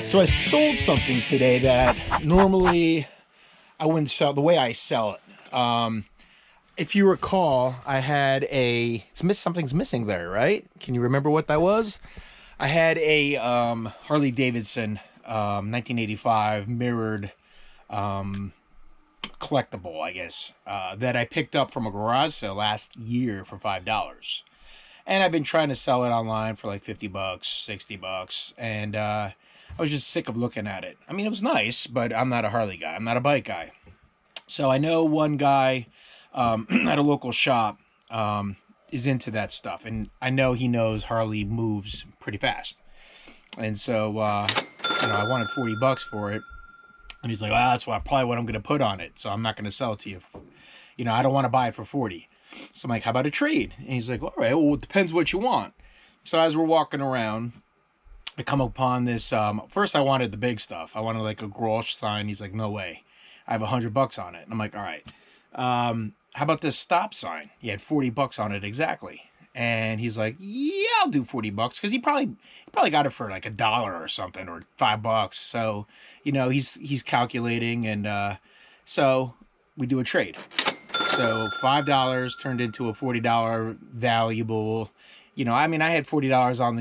So I sold something today that normally I wouldn't sell the way I sell it. If you recall, I had something's missing there, right? Can you remember what that was? I had a Harley Davidson 1985 mirrored collectible, I guess, that I picked up from a garage sale last year for $5. And I've been trying to sell it online for like $50, $60, and I was just sick of looking at it. I mean, it was nice, but I'm not a Harley guy. I'm not a bike guy. So I know one guy at a local shop is into that stuff, and I know he knows Harley moves pretty fast. And so, I wanted $40 for it, and he's like, "Well, that's probably what I'm going to put on it. So I'm not going to sell it to you. I don't want to buy it for 40." So I'm like, "How about a trade?" And he's like, "All right, well, it depends what you want." So as we're walking around, I come upon this. First, I wanted the big stuff. I wanted like a Grolsch sign. He's like, "No way, I have $100 on it." And I'm like, "All right, how about this stop sign?" He had $40 on it exactly. And he's like, "Yeah, I'll do $40," because he probably got it for like $1 or something, or $5. So, he's calculating, and so we do a trade. So $5 turned into a $40 valuable. I had $40 on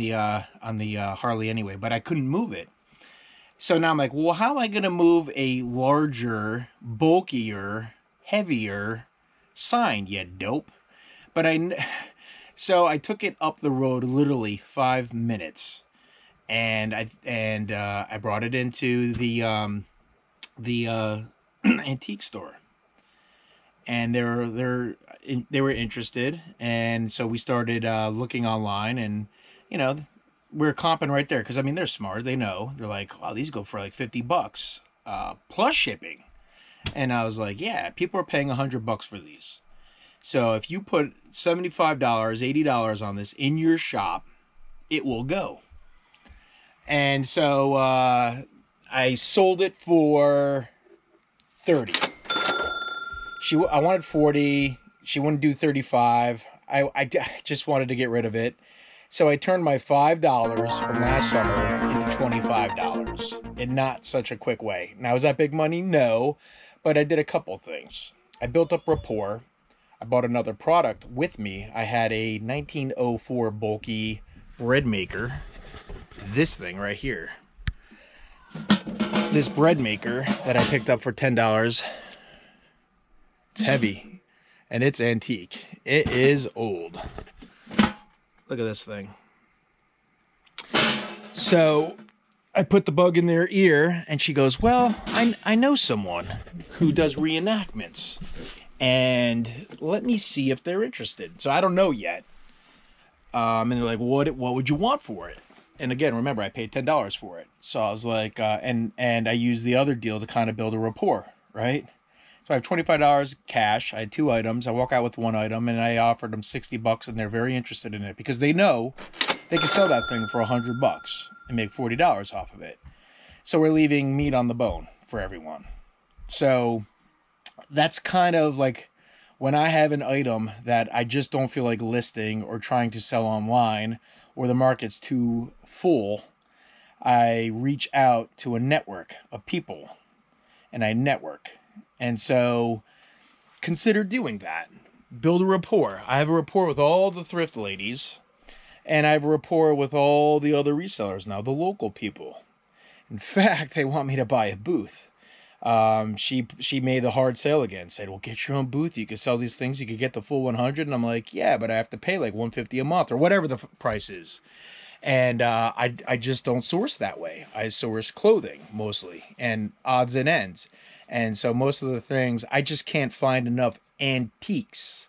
the Harley anyway, but I couldn't move it. So now I'm like, well, how am I going to move a larger, bulkier, heavier sign, you dope? So I took it up the road literally 5 minutes, and I brought it into the antique store, and they were interested, and so we started looking online, and we're comping right there because they're smart, they know, they're like, "Wow, these go for like $50 plus shipping," and I was like, "Yeah, people are paying $100 for these." So if you put $75, $80 on this in your shop, it will go. And so I sold it for 30. I wanted 40. She wouldn't do 35. I just wanted to get rid of it. So I turned my $5 from last summer into $25 in not such a quick way. Now, is that big money? No. But I did a couple things. I built up rapport. I bought another product with me. I had a 1904 bulky bread maker. This thing right here. This bread maker that I picked up for $10. It's heavy and it's antique. It is old. Look at this thing. So I put the bug in their ear, and she goes, "Well, I know someone who does reenactments, and let me see if they're interested." So I don't know yet. And they're like, "What would you want for it?" And again, remember, I paid $10 for it. So I was like, and I used the other deal to kind of build a rapport, right? So I have $25 cash. I had 2 items. I walk out with 1 item, and I offered them $60, and they're very interested in it because they know they can sell that thing for $100 and make $40 off of it. So we're leaving meat on the bone for everyone. So that's kind of like when I have an item that I just don't feel like listing or trying to sell online, or the market's too full, I reach out to a network of people, and I network. And so consider doing that. Build a rapport. I have a rapport with all the thrift ladies, and I have a rapport with all the other resellers now, the local people. In fact, they want me to buy a booth. She made the hard sale again. Said, "Well, get your own booth. You can sell these things. You could get the full 100." And I'm like, "Yeah, but I have to pay like $150 a month or whatever the price is." And I just don't source that way. I source clothing mostly and odds and ends. And so most of the things, I just can't find enough antiques,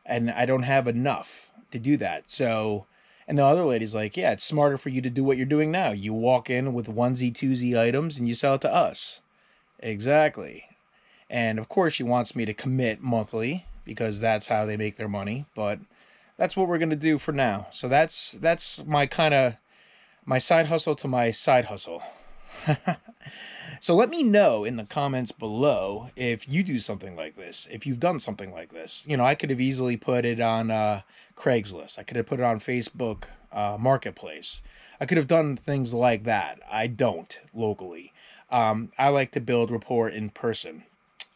and I don't have enough to do that. So, and the other lady's like, "Yeah, it's smarter for you to do what you're doing now. You walk in with onesie, twosie items and you sell it to us." Exactly. And of course she wants me to commit monthly because that's how they make their money. But that's what we're going to do for now. So that's my my side hustle to my side hustle. So let me know in the comments below if you do something like this, if you've done something like this. I could have easily put it on Craigslist. I could have put it on Facebook Marketplace. I could have done things like that. I don't locally. I like to build rapport in person,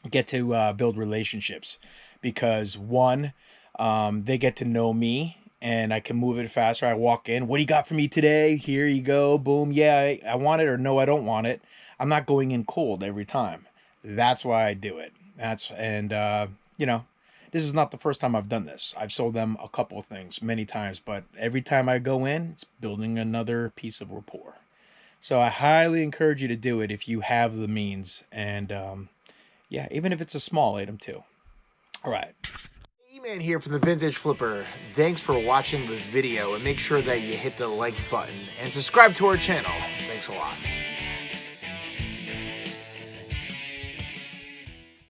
get to build relationships, because one, they get to know me and I can move it faster. I walk in, what do you got for me today? Here you go, boom. Yeah, I want it, or no, I don't want it. I'm not going in cold every time. That's why I do it. You know, this is not the first time I've done this. I've sold them a couple of things many times, but every time I go in, it's building another piece of rapport. So I highly encourage you to do it if you have the means, and yeah, even if it's a small item too. All right. eMan here from the Vintage Flipper. Thanks for watching the video, and make sure that you hit the like button and subscribe to our channel. Thanks a lot.